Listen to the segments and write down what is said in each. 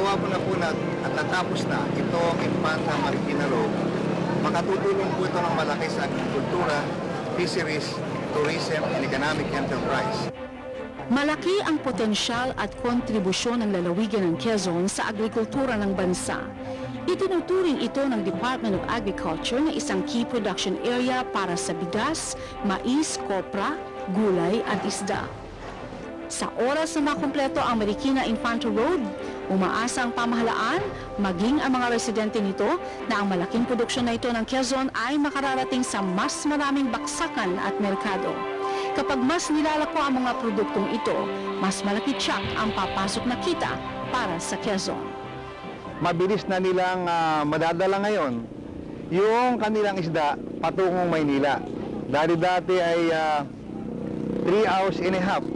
magawa po na at natapos na itong Infanta Marikina Road, makatutulong po ito ng malaki sa agrikultura, fisheries, tourism, and economic enterprise. Malaki ang potensyal at kontribusyon ng lalawigan ng Quezon sa agrikultura ng bansa. Itinuturing ito ng Department of Agriculture na isang key production area para sa bigas, mais, kopra, gulay at isda. Sa oras na makumpleto ang Marikina Infanta Road, umaasa ang pamahalaan, maging ang mga residente nito, na ang malaking produksyon na ito ng Quezon ay makararating sa mas maraming baksakan at merkado. Kapag mas nilalako ang mga produktong ito, mas malaki tiyak ang papasok na kita para sa Quezon. Mabilis na nilang madadala ngayon yung kanilang isda patungong Maynila. Dati ay 3 hours and a half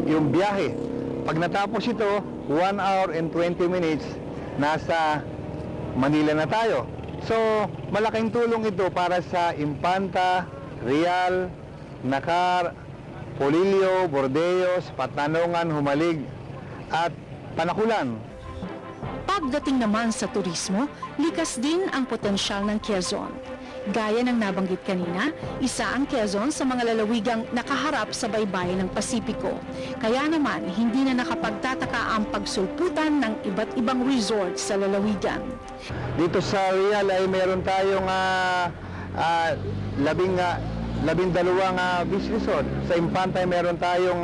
yung biyahe. Pag natapos ito, 1 hour and 20 minutes, nasa Manila na tayo. So, malaking tulong ito para sa Infanta, Real, Nakar, Polillo, Bordeos, Patanongan, Humalig, at Panakulan. Pagdating naman sa turismo, likas din ang potensyal ng Quezon. Gaya ng nabanggit kanina, isa ang Quezon sa mga lalawigang nakaharap sa baybayin ng Pasipiko. Kaya naman, hindi na nakapagtataka ang pagsulputan ng iba't ibang resort sa lalawigan. Dito sa Real ay meron tayong 12 beach resort. Sa Infanta ay meron tayong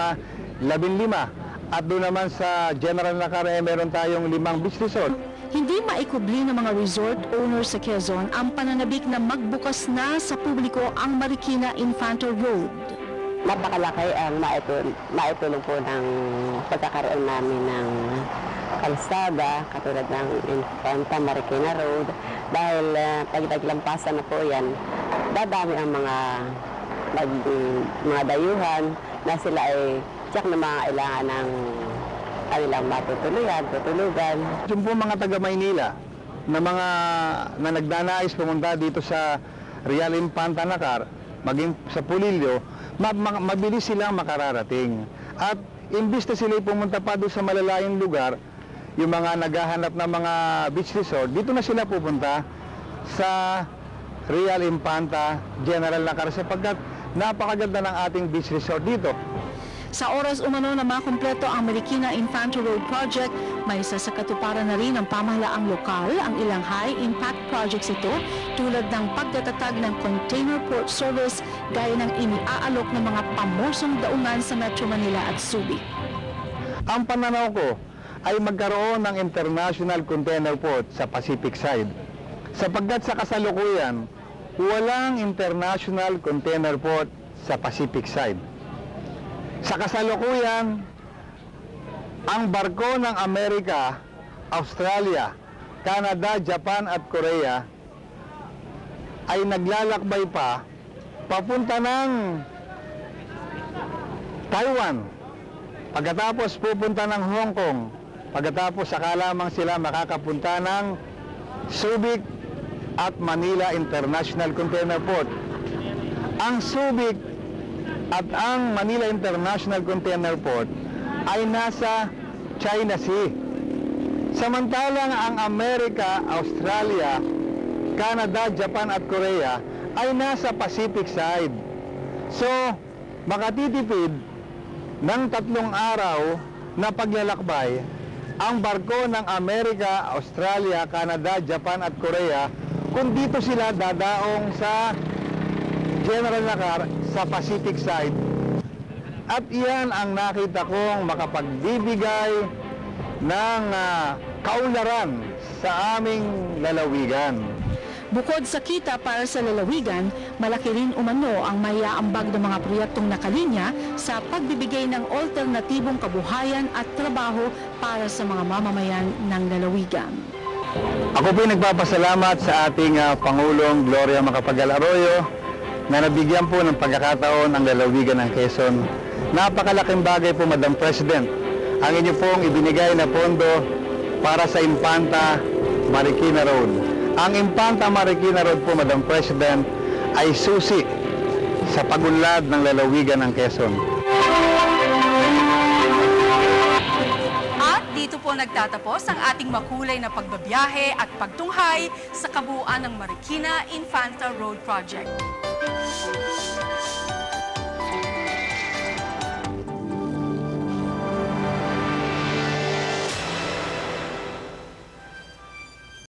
15. At doon naman sa General Nakar ay meron tayong 5 beach resort. Hindi maikubli ng mga resort owners sa Quezon ang pananabik na magbukas na sa publiko ang Marikina Infanta Road. Napakalaki ang maitulong po ng pagkakaroon namin ng kalsada katulad ng Infanta Marikina Road dahil pag naglampasan na po yan, dadami ang mga dayuhan na sila ay tiyak na mga kailangan ng kanilang tutulugan. Yung po mga taga Maynila na nagdanais pumunta dito sa Real Infanta Nakar, maging sa Polillo, mabilis silang makararating. At imbis na sila pumunta pa doon sa malalayong lugar, yung mga naghahanap ng mga beach resort, dito na sila pupunta sa Real Infanta General Nakar sapagkat napakaganda ng ating beach resort dito. Sa oras umano na makumpleto ang Marikina Infanta Road Project, may isa sa katuparan na rin ng pamahalaang lokal ang ilang high-impact projects ito tulad ng pagtatatag ng container port service gaya ng iniaalok ng mga pamursong daungan sa Metro Manila at Subic. Ang pananaw ko ay magkaroon ng international container port sa Pacific side sapagkat sa kasalukuyan, walang international container port sa Pacific side. Sa kasalukuyan, ang barko ng Amerika, Australia, Canada, Japan at Korea ay naglalakbay pa papunta ng Taiwan. Pagkatapos pupunta ng Hong Kong. Pagkatapos saka lamang sila makakapunta ng Subic at Manila International Container Port. Ang Subic at ang Manila International Container Port ay nasa China Sea. Samantalang ang Amerika, Australia, Canada, Japan at Korea ay nasa Pacific side. So, makatitipid ng 3 araw na paglalakbay ang barko ng Amerika, Australia, Canada, Japan at Korea kung dito sila dadaong sa General Nakar sa Pacific side. At iyan ang nakita kong makapagbibigay ng kaunlaran sa aming lalawigan. Bukod sa kita para sa lalawigan, malaki rin umano ang maiaambag ng mga proyektong nakalinya sa pagbibigay ng alternatibong kabuhayan at trabaho para sa mga mamamayan ng lalawigan. Ako po nagpapasalamat sa ating Pangulong Gloria Macapagal Arroyo na nabigyan po ng pagkakataon ang lalawigan ng Quezon. Napakalaking bagay po, Madam President, ang inyo pong ibinigay na pondo para sa Infanta Marikina Road. Ang Infanta Marikina Road po, Madam President, ay susi sa pagunlad ng lalawigan ng Quezon. At dito po po nagtatapos ang ating makulay na pagbabiyahe at pagtunghay sa kabuuan ng Marikina Infanta Road Project.